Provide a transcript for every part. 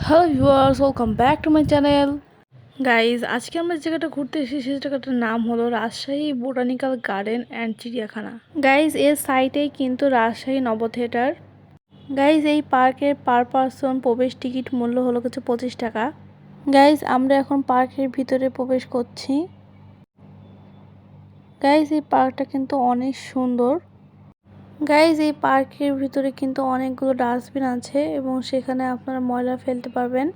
Hello viewers, welcome back to my channel. Guys, আজকে আমরা যে জায়গাটা ঘুরতে এসেছি সেই জায়গাটার নাম হলো রাজশাহী বোটানিক্যাল গার্ডেন অ্যান্ড চিড়িয়াখানা। গাইজ, এর সাইটেই কিন্তু রাজশাহী নব থিয়েটার। গাইজ, এই পার্কের পার পারসন প্রবেশ টিকিট মূল্য হলো কিছু 25 টাকা। গাইজ, আমরা এখন পার্কের ভিতরে প্রবেশ করছি। গাইজ, এই পার্কটা কিন্তু অনেক সুন্দর। গাইজ, এই পার্কের ভিতরে কিন্তু অনেকগুলো ডাস্টবিন আছে এবং সেখানে আপনারা ময়লা ফেলতে পারবেন।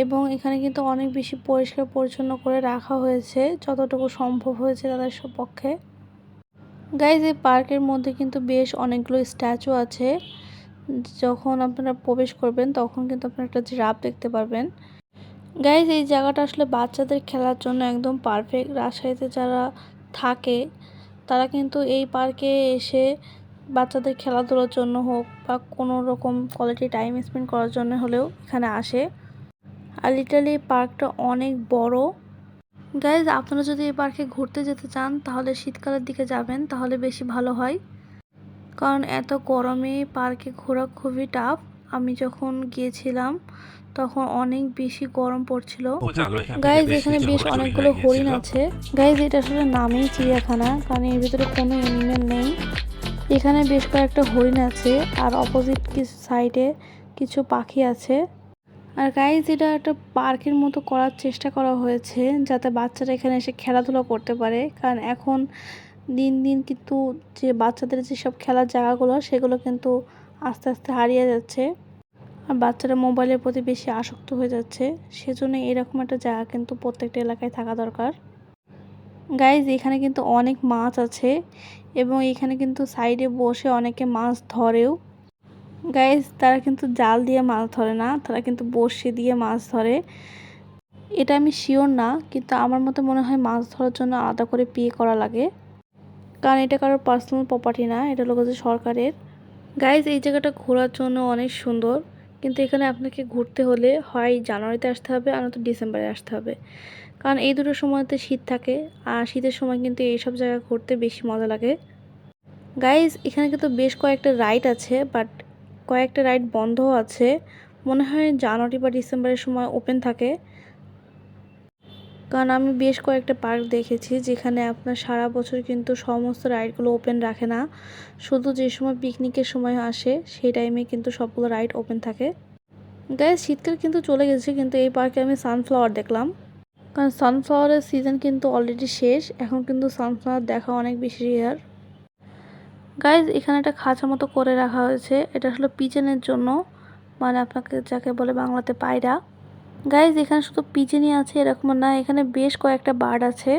এবং এখানে কিন্তু অনেক বেশি পরিষ্কার পরিচ্ছন্ন করে রাখা হয়েছে, যতটুকু সম্ভব হয়েছে তাদের পক্ষে। গাইজ, এই পার্কের মধ্যে কিন্তু বেশ অনেকগুলো স্ট্যাচু আছে। যখন আপনারা প্রবেশ করবেন তখন কিন্তু আপনারা একটা জিরাফ দেখতে পারবেন। গাইজ, এই জায়গাটা আসলে বাচ্চাদের খেলার জন্য একদম পারফেক্ট। রাজশাহীতে যারা থাকে তারা কিন্তু এই পার্কে এসে বাচ্চাদের খেলাধুলার জন্য হোক বা কোনো রকম কোয়ালিটি টাইম স্পেন্ড করার জন্য হলেও এখানে আসে। আর লিটারালি পার্কটা অনেক বড়। গাইজ, আপনারা যদি এই পার্কে ঘুরতে যেতে চান তাহলে শীতকালের দিকে যাবেন, তাহলে বেশি ভালো হয়। কারণ এত গরমে পার্কে ঘোরা খুবই টাফ। আমি যখন গিয়েছিলাম তখন অনেক বেশি গরম পড়ছিল। গাইজ, এখানে বেশ অনেকগুলো হরিণ আছে। গাইজ, এটা আসলে নামেই চিড়িয়াখানা, কারণ এর ভিতরে কোনো অ্যানিমেল নেই। এখানে বেশ কয়েকটা হরিণ আছে আর অপোজিট কিছু সাইডে কিছু পাখি আছে। আর গাইজ, এটা একটা পার্কের মতো করার চেষ্টা করা হয়েছে যাতে বাচ্চারা এখানে এসে খেলাধুলা করতে পারে। কারণ এখন দিন দিন কিন্তু যে বাচ্চাদের যেসব খেলার জায়গাগুলো সেগুলো কিন্তু আস্তে আস্তে হারিয়ে যাচ্ছে আর বাচ্চারা মোবাইলের প্রতি বেশি আসক্ত হয়ে যাচ্ছে। সেজন্য এরকম একটা জায়গা কিন্তু প্রত্যেকটা এলাকায় থাকা দরকার। গাইজ, এখানে কিন্তু অনেক মাছ আছে এবং এখানে কিন্তু সাইডে বসে অনেকে মাছ ধরেও। গাইজ, তারা কিন্তু জাল দিয়ে মাছ ধরে না, তারা কিন্তু বড়শি দিয়ে মাছ ধরে। এটা আমি শিওর না, কিন্তু আমার মতে মনে হয় মাছ ধরার জন্য আলাদা করে পে করা লাগে, কারণ এটা কারোর পার্সোনাল প্রপার্টি না, এটা লোক যে সরকারের। গাইজ, এই জায়গাটা ঘোরার জন্য অনেক সুন্দর, কিন্তু এখানে আপনাকে ঘুরতে হলে হয় জানুয়ারিতে আসতে হবে আর নয়তো ডিসেম্বরে আসতে হবে, কারণ এই দুটো সময়তে শীত থাকে আর শীতের সময় কিন্তু এইসব জায়গা ঘুরতে বেশি মজা লাগে। গাইজ, এখানে কিন্তু বেশ কয়েকটা রাইড আছে, বাট কয়েকটা রাইড বন্ধও আছে। মনে হয় জানুয়ারি বা ডিসেম্বরের সময় ওপেন থাকে, কারণ আমি বেশ কয়েকটা পার্ক দেখেছি যেখানে আপনার সারা বছর কিন্তু সমস্ত রাইডগুলো ওপেন রাখে না, শুধু যে সময় পিকনিকের সময় আসে সেই টাইমে কিন্তু সবগুলো রাইড ওপেন থাকে। গাইজ, শীতকাল কিন্তু চলে গেছে, কিন্তু এই পার্কে আমি সানফ্লাওয়ার দেখলাম, কারণ সানফ্লাওয়ারের সিজন কিন্তু অলরেডি শেষ। এখন কিন্তু সানফ্লাওয়ার দেখা অনেক বেশি রেয়ার। গাইজ, এখানে একটা খাঁচা মতো করে রাখা হয়েছে, এটা আসলে পিজনের জন্য, মানে আপনাকে যাকে বলে বাংলাতে পায়রা। গাইজ, এখানে শুধু পিজনই আছে এরকম না, এখানে বেশ কয়েকটা বার্ড আছে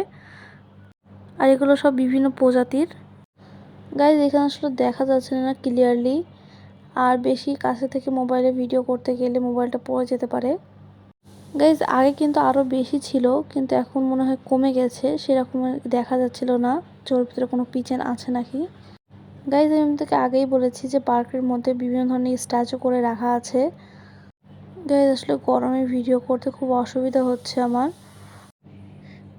আর এগুলো সব বিভিন্ন প্রজাতির। গাইজ, এখানে আসলে দেখা যাচ্ছে না ক্লিয়ারলি, আর বেশি কাছে থেকে মোবাইলে ভিডিও করতে গেলে মোবাইলটা পড়ে যেতে পারে। গাইজ, আগে কিন্তু আরও বেশি ছিল, কিন্তু এখন মনে হয় কমে গেছে, সেরকম দেখা যাচ্ছিল না যে ওর ভিতরে কোনো পিজন আছে নাকি। গাইজ, আমি আপনাকে আগেই বলেছি যে পার্কের মধ্যে বিভিন্ন ধরনের স্ট্যাচু করে রাখা আছে। গাইজ, আসলে গরমে ভিডিও করতে খুব অসুবিধা হচ্ছে আমার।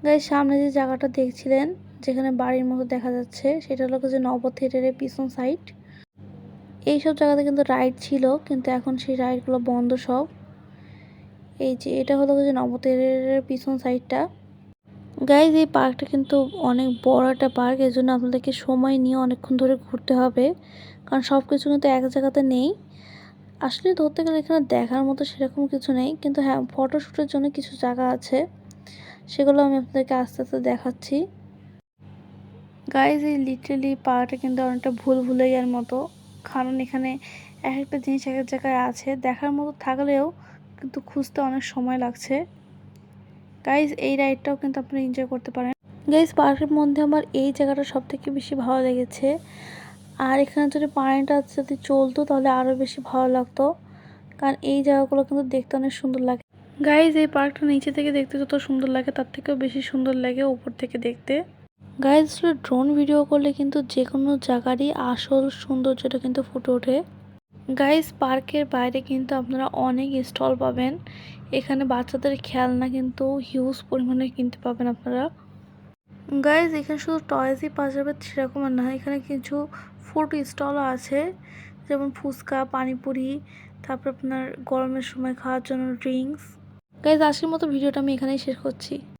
গাইজ, সামনে যে জায়গাটা দেখছিলেন যেখানে বাড়ির মতো দেখা যাচ্ছে সেটা হলো যে নব থিয়েটারের পিছন সাইড। এইসব জায়গাতে কিন্তু রাইড ছিল, কিন্তু এখন সেই রাইডগুলো বন্ধ সব। এই যে এটা হলো যে নব থিয়েটারের পিছন সাইডটা। গাইজ, এই পার্কটা কিন্তু অনেক বড় একটা পার্ক, এর জন্য আপনাদেরকে সময় নিয়ে অনেকক্ষণ ধরে ঘুরতে হবে, কারণ সব কিছু কিন্তু এক জায়গাতে নেই। আসলে ধরতে গেলে এখানে দেখার মতো সেরকম কিছু নেই, কিন্তু হ্যাঁ, ফটোশ্যুটের জন্য কিছু জায়গা আছে, সেগুলো আমি আপনাদেরকে আস্তে আস্তে দেখাচ্ছি। গাইজ, এই লিটারালি পার্কটা কিন্তু অনেকটা ভুলভুলাইয়ার মতো, কারণ এখানে এক একটা জিনিস এক এক জায়গায় আছে, দেখার মতো থাকলেও কিন্তু খুঁজতে অনেক সময় লাগছে। গাইজ, এই রাইডটাও কিন্তু আপনি এনজয় করতে পারেন। গাইজ, পার্কের মধ্যে আমার এই জায়গাটা সব থেকে বেশি ভালো লেগেছে, আর এখানে যদি পানিটা যদি চলতো তাহলে আরও বেশি ভালো লাগতো, কারণ এই জায়গাগুলো কিন্তু দেখতে অনেক সুন্দর লাগে। গাইজ, এই পার্কটা নিচে থেকে দেখতে যত সুন্দর লাগে তার থেকেও বেশি সুন্দর লাগে উপর থেকে দেখতে। গাইজ, আসলে ড্রোন ভিডিও করলে কিন্তু যে কোনো জায়গারই আসল সৌন্দর্যটা কিন্তু ফুটে ওঠে। গাইজ, পার্কের বাইরে কিন্তু আপনারা অনেক স্টল পাবেন, এখানে বাচ্চাদের খেলনা কিন্তু হিউজ পরিমাণে কিনতে পাবেন আপনারা। গাইজ, এখানে শুধু টয়েসই পাওয়া যাবে সেরকম না, এখানে কিছু ফুড স্টলও আছে, যেমন ফুচকা, পানিপুরি, তারপর আপনার গরমের সময় খাওয়ার জন্য ড্রিঙ্কস। গাইজ আজকের মতো ভিডিওটা আমি এখানেই শেষ করছি।